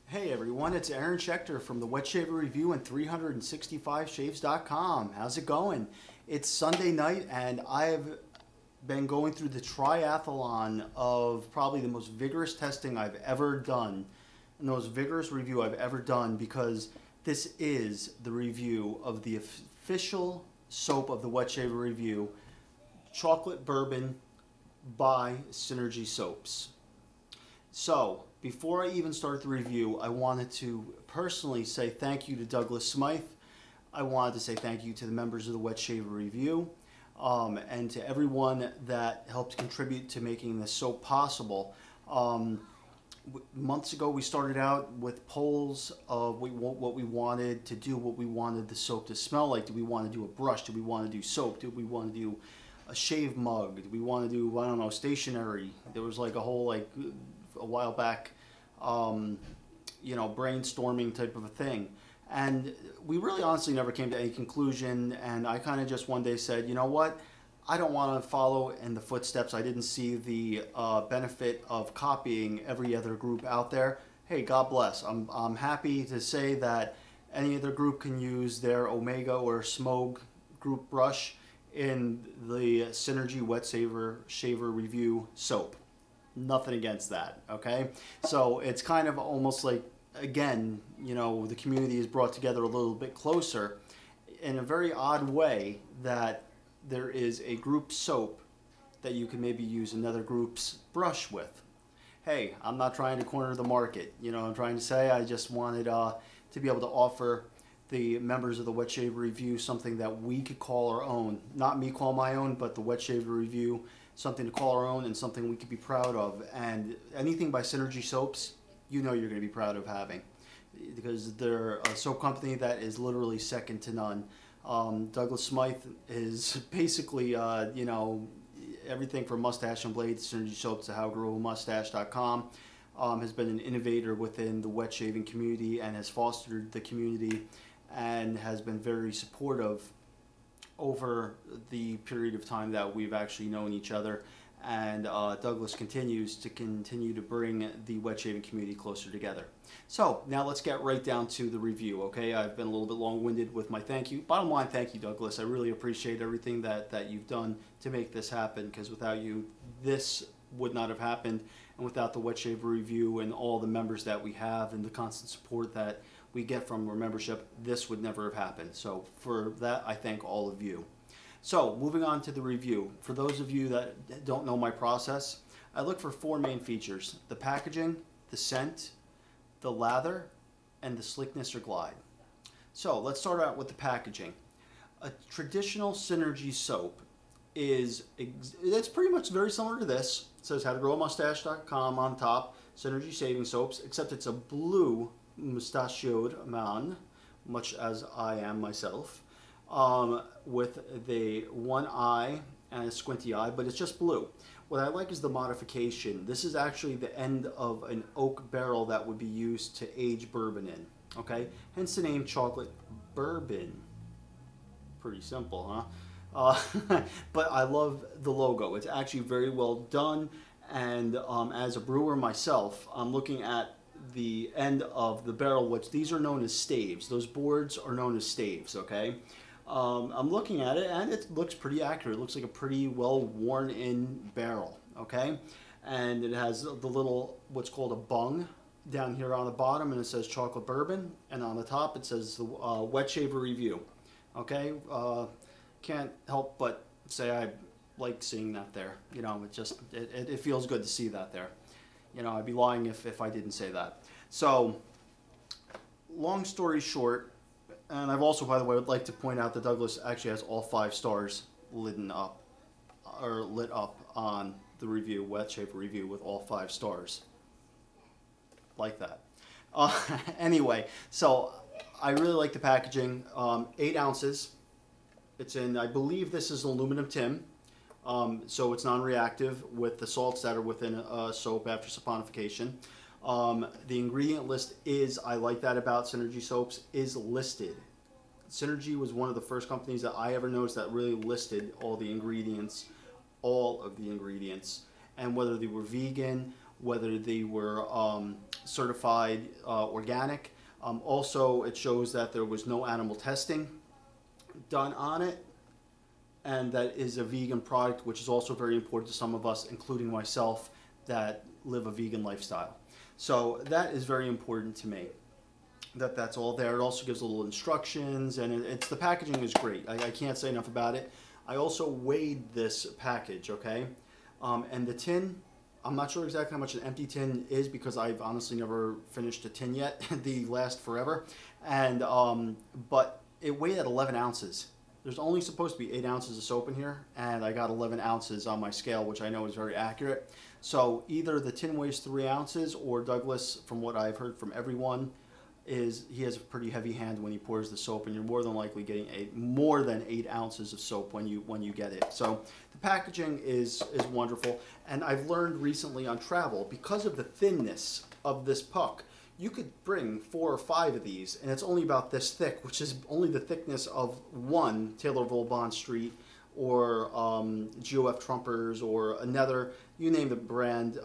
Hey everyone, it's Aaron Schechter from the Wet Shaver Review and 365shaves.com. How's it going? It's Sunday night and I've been going through the triathlon of probably the most vigorous testing I've ever done and the most vigorous review I've ever done, because this is the review of the official soap of the Wet Shaver Review, Chocolate Bourbon by Synergy Soaps. So, before I even start the review, I wanted to personally say thank you to Douglas Smythe. I wanted to say thank you to the members of the Wet Shaver Review, and to everyone that helped contribute to making this soap possible. Months ago, we started out with polls of what we wanted to do, what we wanted the soap to smell like. Do we want to do a brush? Do we want to do soap? Do we want to do a shave mug? Do we want to do, I don't know, stationery? There was like a whole, like, a while back, brainstorming type of a thing. And we really honestly never came to any conclusion, and I kind of just one day said, you know what? I don't want to follow in the footsteps. I didn't see the benefit of copying every other group out there. Hey, God bless. I'm happy to say that any other group can use their Omega or Smog group brush in the Synergy Wet Shaver Review soap. Nothing against that, okay? So it's kind of almost like, again, the community is brought together a little bit closer in a very odd way, that there is a group soap that you can maybe use another group's brush with. Hey, I'm not trying to corner the market. I'm trying to say I just wanted to be able to offer the members of the Wet Shaver Review something that we could call our own. Not me call my own, but the Wet Shaver Review, something to call our own and something we could be proud of. And anything by Synergy Soaps, you're going to be proud of having, because they're a soap company that is literally second to none. Douglas Smythe is basically, everything from mustache and blades, Synergy Soaps, to howgrowmustache.com. Has been an innovator within the wet shaving community and has fostered the community and has been very supportive over the period of time that we've actually known each other. And Douglas continues to bring the wet shaving community closer together. So now let's get right down to the review, okay? I've been a little bit long-winded with my thank you. Bottom line, thank you, Douglas. I really appreciate everything that you've done to make this happen, because without you, this would not have happened. And without the Wet Shaver Review and all the members that we have and the constant support that we get from our membership, this would never have happened. So for that, I thank all of you. So moving on to the review. For those of you that don't know my process, I look for four main features: the packaging, the scent, the lather, and the slickness or glide. So let's start out with the packaging. A traditional Synergy soap it's pretty much very similar to this. It says howtogrowmustache.com on top, Synergy shaving soaps, except it's a blue mustachioed man, much as I am myself, with the one eye and a squinty eye, but it's just blue. What I like is the modification. This is actually the end of an oak barrel that would be used to age bourbon in, okay? Hence the name Chocolate Bourbon. Pretty simple, huh? But I love the logo. It's actually very well done, and as a brewer myself, I'm looking at the end of the barrel, which these are known as staves. Those boards are known as staves, okay? I'm looking at it, and it looks pretty accurate. It looks like a pretty well worn in barrel, okay? And it has the little, what's called a bung down here on the bottom, and it says Chocolate Bourbon, and on the top it says the Wet Shaver Review, okay? Can't help but say I like seeing that there. It feels good to see that there. I'd be lying if I didn't say that. So, long story short, and I've also, by the way, would like to point out that Douglas actually has all 5 stars lit up on the review, Wet Shaver Review, with all 5 stars. Like that. Anyway, so I really like the packaging. 8 ounces. It's in, I believe this is aluminum tin, so it's non-reactive with the salts that are within a soap after saponification. The ingredient list is, I like that about Synergy soaps, is listed. Synergy was one of the first companies that I ever noticed that really listed all of the ingredients, and whether they were vegan, whether they were certified organic. Also, it shows that there was no animal testing done on it, and that is a vegan product, which is also very important to some of us, including myself, that live a vegan lifestyle. So that is very important to me, that that's all there. It also gives little instructions, and it's the packaging is great. I can't say enough about it. I also weighed this package, okay? And the tin, I'm not sure exactly how much an empty tin is because I've honestly never finished a tin yet. They last forever. And but it weighed at 11 ounces. There's only supposed to be 8 ounces of soap in here, and I got 11 ounces on my scale, which I know is very accurate. So either the tin weighs 3 ounces, or Douglas, from what I've heard from everyone, he has a pretty heavy hand when he pours the soap, and you're more than likely getting more than 8 ounces of soap when you get it. So the packaging is wonderful, and I've learned recently on travel, because of the thinness of this puck, you could bring 4 or 5 of these, and it's only about this thick, which is only the thickness of one Taylorville Bond Street, or GOF Trumpers, or another, you name the brand,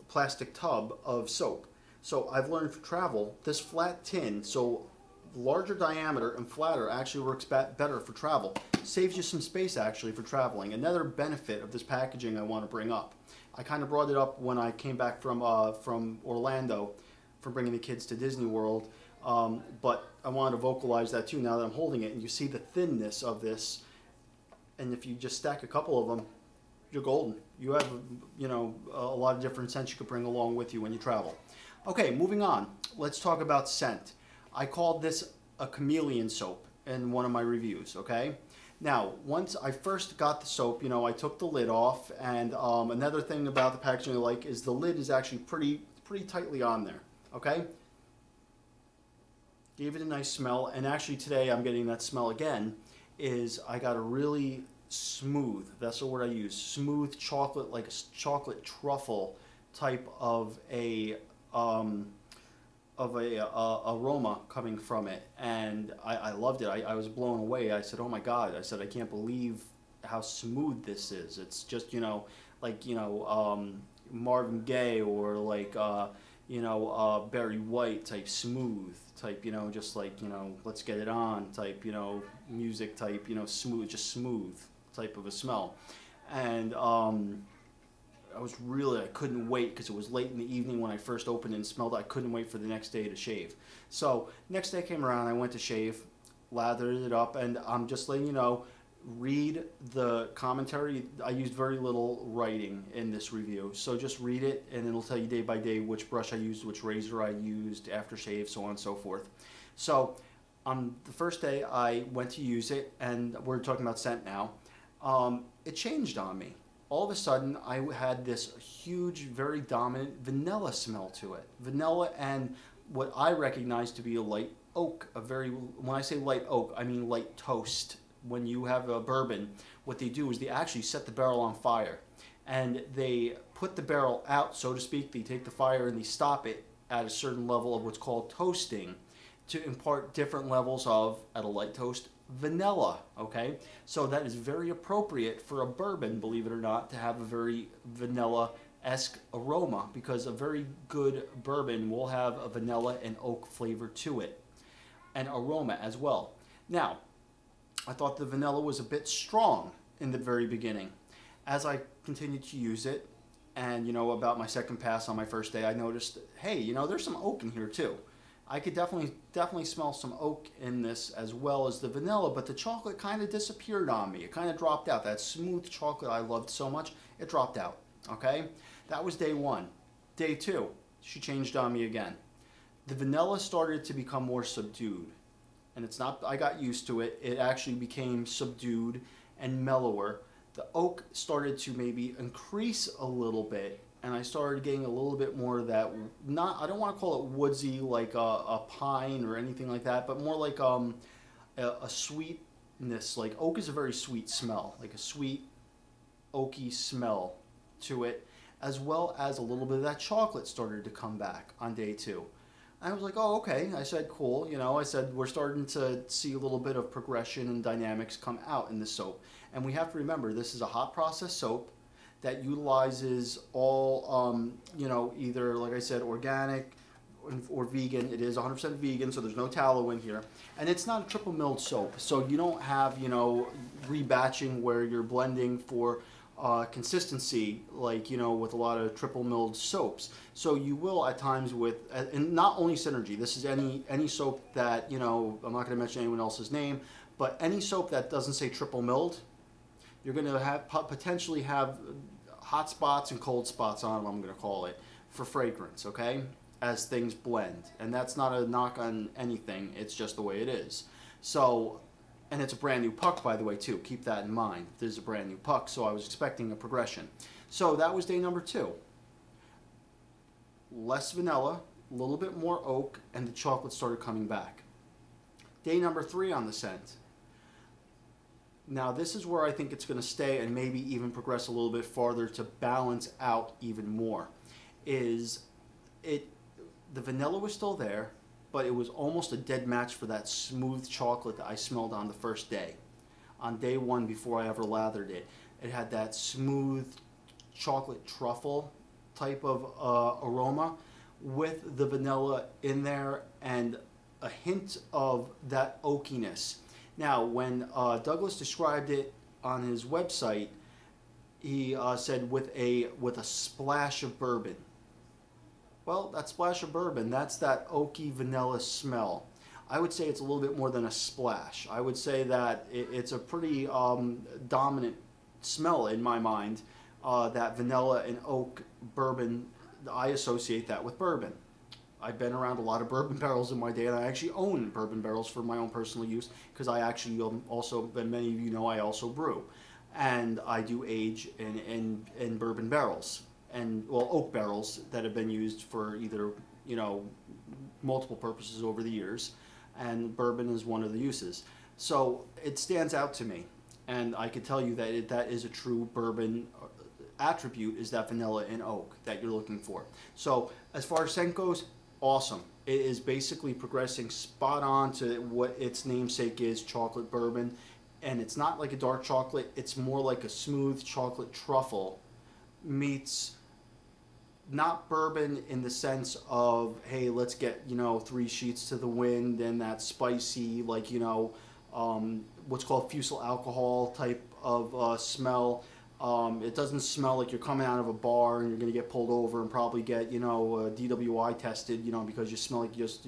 plastic tub of soap. So I've learned for travel, this flat tin, so larger diameter and flatter, actually works better for travel. Saves you some space actually for traveling. Another benefit of this packaging I want to bring up. I kind of brought it up when I came back from Orlando for bringing the kids to Disney World, but I wanted to vocalize that too now that I'm holding it, and you see the thinness of this, and if you just stack a couple of them, you're golden. You have, you know, a lot of different scents you could bring along with you when you travel. Okay, moving on. Let's talk about scent. I called this a chameleon soap in one of my reviews, okay? Now, once I first got the soap, you know, I took the lid off, and another thing about the packaging I like is the lid is actually pretty tightly on there, okay? Gave it a nice smell, and actually today I'm getting that smell again, is I got a really smooth, that's the word I use, smooth chocolate, like a chocolate truffle type of a aroma coming from it, and I loved it. I was blown away. I said, oh my God, I said, I can't believe how smooth this is. It's just, you know, like, you know, Marvin Gaye, or like, you know, Barry White type smooth type, you know, just like, you know, let's get it on type, you know, music type, you know, smooth, just smooth type of a smell. And I couldn't wait, because it was late in the evening when I first opened it and smelled it. I couldn't wait for the next day to shave. So next day came around, I went to shave, lathered it up, and I'm just letting you know, read the commentary. I used very little writing in this review, so just read it, and it'll tell you day by day which brush I used, which razor I used, aftershave, so on and so forth. So on the first day I went to use it, and we're talking about scent now, it changed on me. All of a sudden, I had this huge, very dominant vanilla smell to it. Vanilla and what I recognize to be a light oak. When I say light oak, I mean light toast. When you have a bourbon, what they do is they actually set the barrel on fire. And they put the barrel out, so to speak. They take the fire and they stop it at a certain level of what's called toasting, to impart different levels of, at a light toast, vanilla, okay? So that is very appropriate for a bourbon, believe it or not, to have a very vanilla-esque aroma, because a very good bourbon will have a vanilla and oak flavor to it, and aroma as well. Now, I thought the vanilla was a bit strong in the very beginning. As I continued to use it, and, you know, about my second pass on my first day, I noticed, hey, you know, there's some oak in here too. I could definitely smell some oak in this as well as the vanilla, but the chocolate kind of disappeared on me. It kind of dropped out. That smooth chocolate I loved so much, it dropped out, okay? That was day one. Day two, she changed on me again. The vanilla started to become more subdued, and it's not, I got used to it. It actually became subdued and mellower. The oak started to maybe increase a little bit, and I started getting a little bit more of that, I don't want to call it woodsy, like a pine or anything like that, but more like a sweetness. Like oak is a very sweet smell, like a sweet, oaky smell to it, as well as a little bit of that chocolate started to come back on day two. I was like, oh, okay. I said, cool. You know, I said, we're starting to see a little bit of progression and dynamics come out in the soap. And we have to remember, this is a hot process soap. that utilizes all, either, like I said, organic or vegan. It is 100% vegan, so there's no tallow in here. And it's not a triple milled soap, so you don't have, rebatching where you're blending for consistency, like, with a lot of triple milled soaps. So you will at times with, and not only Synergy, this is any soap that, I'm not going to mention anyone else's name, but any soap that doesn't say triple milled, you're going to have potentially have hot spots and cold spots on them, I'm going to call it, for fragrance, okay, as things blend. And that's not a knock on anything, it's just the way it is. So, and it's a brand new puck, by the way, too. Keep that in mind. There's a brand new puck, so I was expecting a progression. So that was day number 2. Less vanilla, a little bit more oak, and the chocolate started coming back. Day number 3 on the scent. Now this is where I think it's going to stay and maybe even progress a little bit farther to balance out even more. The vanilla was still there, but it was almost a dead match for that smooth chocolate that I smelled on the first day. On day 1 before I ever lathered it. It had that smooth chocolate truffle type of aroma with the vanilla in there and a hint of that oakiness. Now, when Douglas described it on his website, he said with a splash of bourbon. Well, that splash of bourbon, that's that oaky vanilla smell. I would say it's a little bit more than a splash. I would say that it's a pretty dominant smell in my mind, that vanilla and oak bourbon. I associate that with bourbon. I've been around a lot of bourbon barrels in my day, and I actually own bourbon barrels for my own personal use because I actually also, and many of you know, I also brew. And I do age in bourbon barrels, and, well, oak barrels that have been used for either, multiple purposes over the years, and bourbon is one of the uses. So it stands out to me, and I can tell you that that is a true bourbon attribute, is that vanilla and oak that you're looking for. So as far as scent goes, awesome. It is basically progressing spot on to what its namesake is, chocolate bourbon. And it's not like a dark chocolate, it's more like a smooth chocolate truffle meets not bourbon in the sense of, hey, let's get, 3 sheets to the wind and that spicy, like, what's called fusel alcohol type of smell. It doesn't smell like you're coming out of a bar and you're going to get pulled over and probably get, DWI tested, because you smell like you just,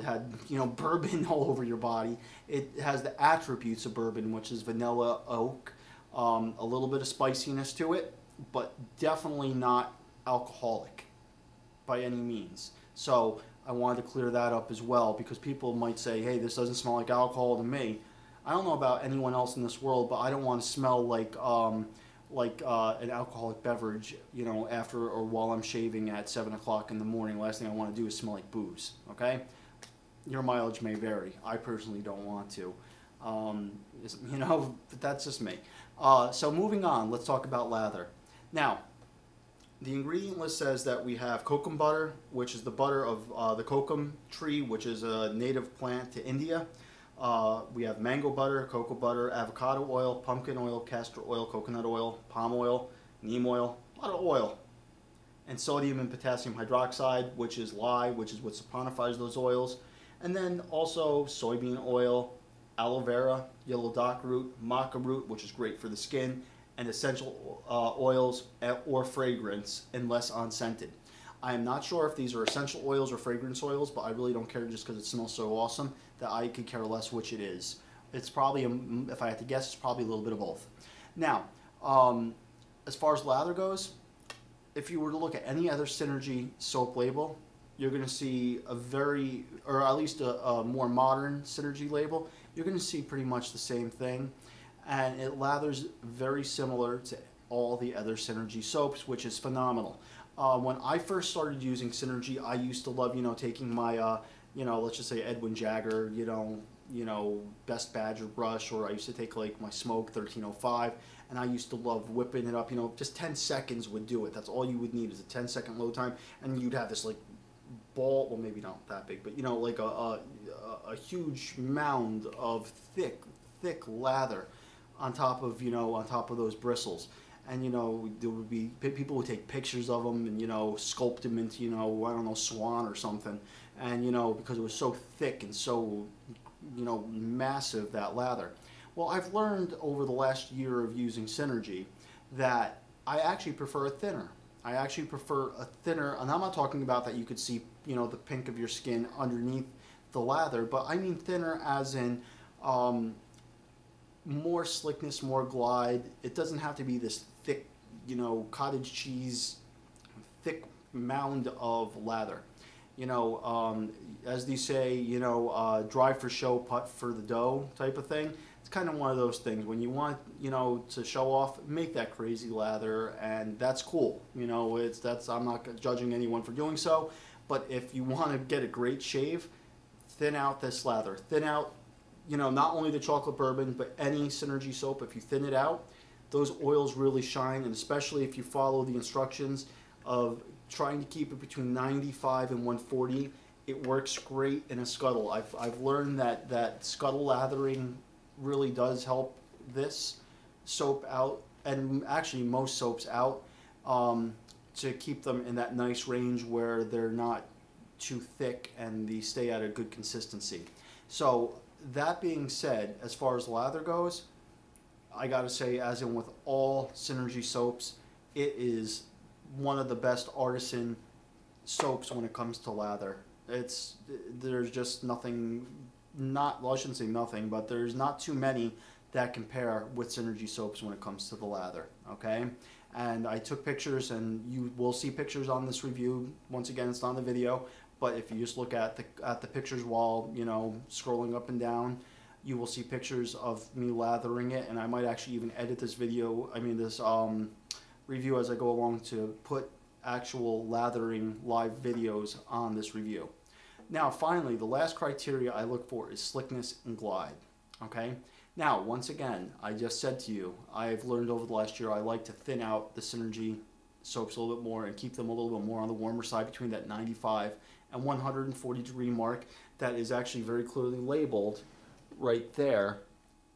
had, bourbon all over your body. It has the attributes of bourbon, which is vanilla, oak, a little bit of spiciness to it, but definitely not alcoholic by any means. So I wanted to clear that up as well, because people might say, hey, this doesn't smell like alcohol to me. I don't know about anyone else in this world, but I don't want to smell like an alcoholic beverage, after or while I'm shaving at 7 o'clock in the morning. Last thing I want to do is smell like booze, okay? Your mileage may vary. I personally don't want to. But that's just me. So moving on, let's talk about lather. Now, the ingredient list says that we have kokum butter, which is the butter of the kokum tree, which is a native plant to India. We have mango butter, cocoa butter, avocado oil, pumpkin oil, castor oil, coconut oil, palm oil, neem oil, a lot of oil. And sodium and potassium hydroxide, which is lye, which is what saponifies those oils. And then also soybean oil, aloe vera, yellow dock root, maca root, which is great for the skin, and essential oils or fragrance, unless unscented. I am not sure if these are essential oils or fragrance oils, but I really don't care just because it smells so awesome that I could care less which it is. It's probably, if I had to guess, it's probably a little bit of both. Now, as far as lather goes, if you were to look at any other Synergy soap label, you're going to see a very, or at least a more modern Synergy label, you're going to see pretty much the same thing. And it lathers very similar to all the other Synergy soaps, which is phenomenal. When I first started using Synergy, I used to love, taking my, let's just say Edwin Jagger, Best Badger brush, or I used to take like my Smoke 1305, and I used to love whipping it up, just 10 seconds would do it. That's all you would need is a 10-second load time, and you'd have this like ball, well maybe not that big, but like a huge mound of thick lather on top of, on top of those bristles. and there would be people who take pictures of them and sculpt them into I don't know, swan or something, and because it was so thick and so massive, that lather. Well, I've learned over the last year of using Synergy that I actually prefer a thinner. I actually prefer a thinner, and I'm not talking about that you could see the pink of your skin underneath the lather, but I mean thinner as in more slickness, more glide. It doesn't have to be this thick, cottage cheese, thick mound of lather. As they say, dry for show, putt for the dough type of thing. It's kind of one of those things. When you want, to show off, make that crazy lather, and that's cool. I'm not judging anyone for doing so, but if you want to get a great shave, thin out this lather. Thin out, not only the chocolate bourbon, but any Synergy soap. If you thin it out, those oils really shine, and especially if you follow the instructions of trying to keep it between 95 and 140, it works great in a scuttle. I've learned that scuttle lathering really does help this soap out, and actually most soaps out, to keep them in that nice range where they're not too thick and they stay at a good consistency. So that being said, as far as lather goes, I gotta say, as in with all Synergy soaps, it is one of the best artisan soaps when it comes to lather. There's just nothing, well, I shouldn't say nothing, but there's not too many that compare with Synergy soaps when it comes to the lather, okay? And I took pictures, and you will see pictures on this review. Once again, it's not on the video, but if you just look at the pictures while, scrolling up and down, you will see pictures of me lathering it, and I might actually even edit this video, this review as I go along, to put actual lathering live videos on this review. Now, finally, the last criteria I look for is slickness and glide, okay? Now, once again, I just said to you, I've learned over the last year I like to thin out the Synergy soaps a little bit more and keep them a little bit more on the warmer side, between that 95 and 140 degree mark. That is actually very clearly labeled right there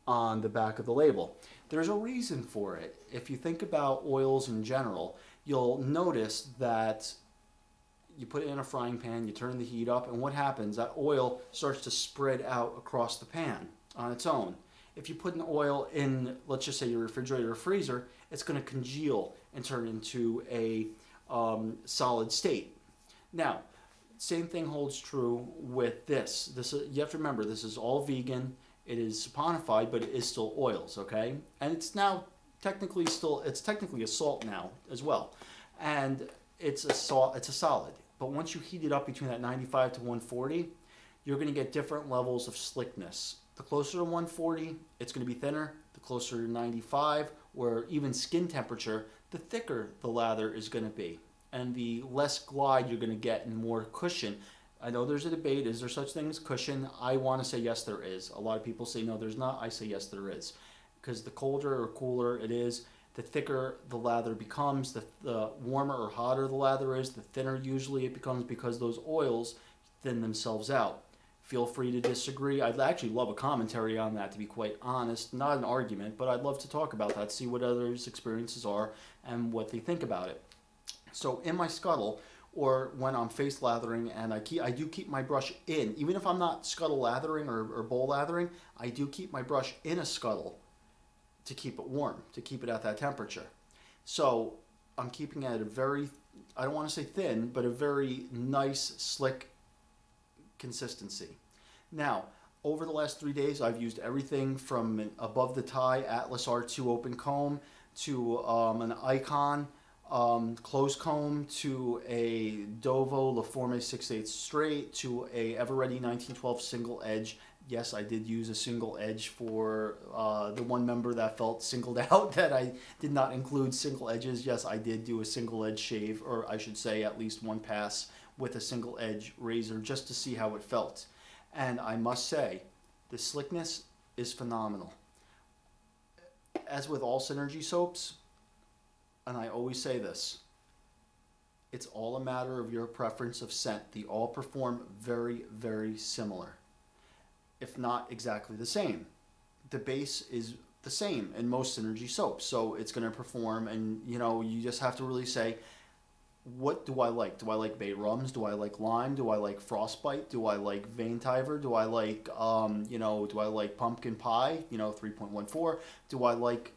on the back of the label. There's a reason for it. If you think about oils in general, you'll notice that you put it in a frying pan, you turn the heat up, and what happens? That oil starts to spread out across the pan on its own. If you put an oil in, let's just say, your refrigerator or freezer, it's going to congeal and turn into a solid state. Now, same thing holds true with this. You have to remember, this is all vegan. It is saponified, but it is still oils, okay? And it's now technically a salt now as well. And it's a solid. But once you heat it up between that 95 to 140, you're going to get different levels of slickness. The closer to 140, it's going to be thinner. The closer to 95, or even skin temperature, the thicker the lather is going to be. And the less glide you're going to get and more cushion. I know there's a debate, is there such thing as cushion? I want to say yes, there is. A lot of people say no, there's not. I say yes, there is. Because the colder or cooler it is, the thicker the lather becomes. The warmer or hotter the lather is, the thinner usually it becomes, because those oils thin themselves out. Feel free to disagree. I'd actually love a commentary on that, to be quite honest. Not an argument, but I'd love to talk about that, see what others' experiences are and what they think about it. So in my scuttle, or when I'm face lathering, and I do keep my brush in, even if I'm not scuttle lathering or bowl lathering, I do keep my brush in a scuttle to keep it warm, to keep it at that temperature. So I'm keeping it at a very, I don't want to say thin, but a very nice, slick consistency. Now, over the last 3 days, I've used everything from an above the tie Atlas R2 open comb to an Icon closed comb, to a Dovo Laforme 6/8 straight, to a Everready 1912 single edge. Yes, I did use a single edge for the one member that felt singled out that I did not include single edges. Yes, I did do a single edge shave, or I should say at least one pass with a single edge razor, just to see how it felt. And I must say, the slickness is phenomenal. As with all Synergy soaps, and I always say this, it's all a matter of your preference of scent. They all perform very, very similar, if not exactly the same. The base is the same in most Synergy soaps. So it's going to perform, and you know, you just have to really say, what do I like? Do I like bay rums? Do I like lime? Do I like frostbite? Do I like veintiver? Do I like, you know, do I like pumpkin pie, you know, 3.14? Do I like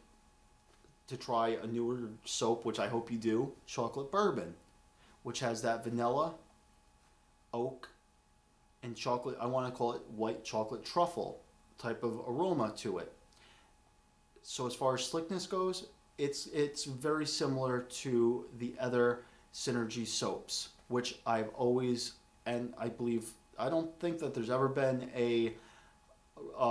to try a newer soap, which I hope you do, chocolate bourbon, which has that vanilla, oak, and chocolate, I want to call it white chocolate truffle type of aroma to it. So as far as slickness goes, it's very similar to the other Synergy soaps, which I've always, and I believe, I don't think that there's ever been a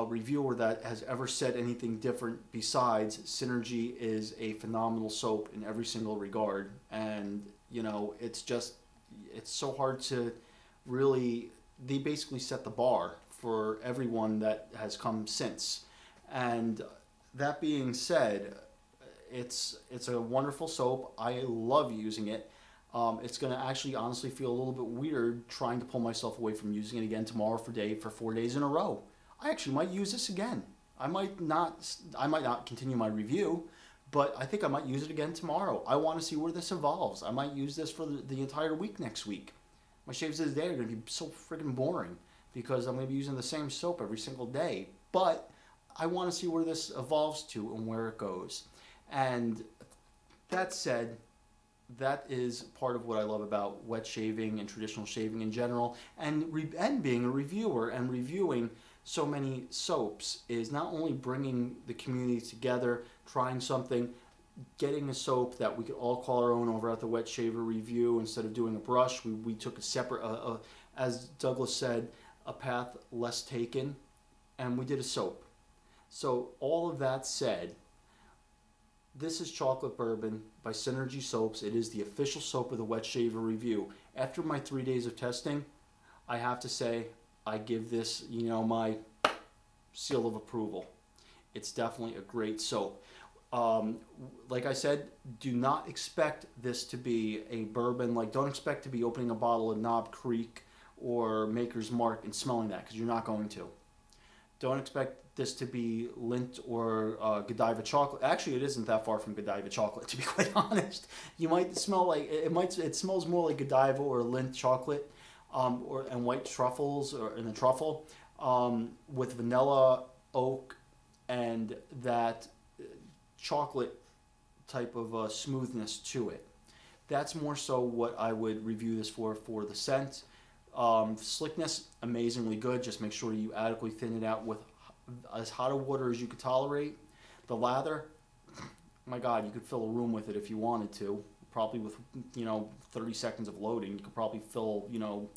reviewer that has ever said anything different besides Synergy is a phenomenal soap in every single regard. And you know, it's so hard to really, they basically set the bar for everyone that has come since. And that being said, it's a wonderful soap. I love using it. It's going to actually honestly feel a little bit weird trying to pull myself away from using it again tomorrow for 4 days in a row. I actually might use this again. I might not continue my review, but I think I might use it again tomorrow. I want to see where this evolves. I might use this for the entire week next week. My shaves of the day are going to be so freaking boring because I'm going to be using the same soap every single day. But I want to see where this evolves to and where it goes. And that said, that is part of what I love about wet shaving and traditional shaving in general, and being a reviewer and reviewing so many soaps is not only bringing the community together, trying something, getting a soap that we could all call our own over at the Wet Shaver Review. Instead of doing a brush, we took a separate, as Douglas said, a path less taken, and we did a soap. So all of that said, this is Chocolate Bourbon by Synergy Soaps. It is the official soap of the Wet Shaver Review. After my 3 days of testing, I have to say I give this, you know, my seal of approval. It's definitely a great soap. Like I said, do not expect this to be a bourbon. Like, don't expect to be opening a bottle of Knob Creek or Maker's Mark and smelling that, because you're not going to. Don't expect this to be Lindt or Godiva chocolate. Actually, it isn't that far from Godiva chocolate, to be quite honest. You might smell like it smells more like Godiva or Lindt chocolate, and white truffles in the truffle, with vanilla, oak, and that chocolate type of smoothness to it. That's more so what I would review this for the scent. Slickness, amazingly good. Just make sure you adequately thin it out with as hot of water as you could tolerate. The lather, my God, you could fill a room with it if you wanted to. Probably with, you know, 30 seconds of loading, you could probably fill, you know,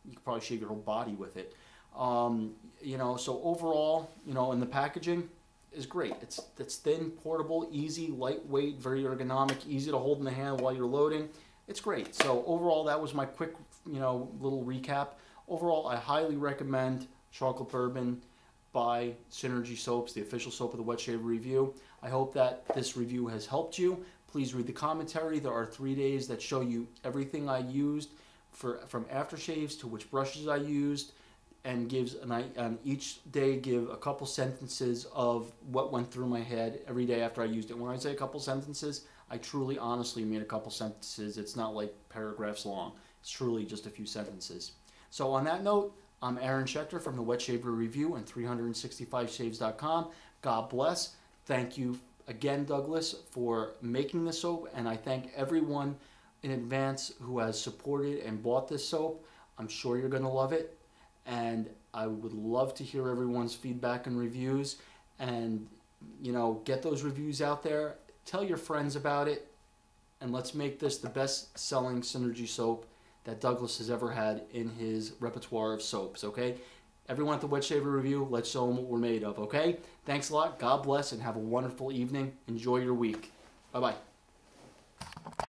you could probably shave your whole body with it. You know, so overall, you know, and the packaging is great. It's thin, portable, easy, lightweight, very ergonomic, easy to hold in the hand while you're loading. It's great. So overall, that was my quick, you know, little recap. Overall, I highly recommend Chocolate Bourbon by Synergy Soaps, the official soap of the Wet Shaver Review. I hope that this review has helped you. Please read the commentary. There are 3 days that show you everything I used from aftershaves to which brushes I used, and each day give a couple sentences of what went through my head every day after I used it. When I say a couple sentences, I truly, honestly mean a couple sentences. It's not like paragraphs long. It's truly just a few sentences. So on that note, I'm Aaron Schechter from the Wet Shaver Review and 365shaves.com. God bless. Thank you again, Douglas, for making this soap, and I thank everyone in advance who has supported and bought this soap. I'm sure you're going to love it, and I would love to hear everyone's feedback and reviews, and, you know, get those reviews out there. Tell your friends about it, and let's make this the best-selling Synergy soap that Douglas has ever had in his repertoire of soaps, okay? Everyone at the Wet Shaver Review, let's show them what we're made of, okay? Thanks a lot. God bless, and have a wonderful evening. Enjoy your week. Bye-bye.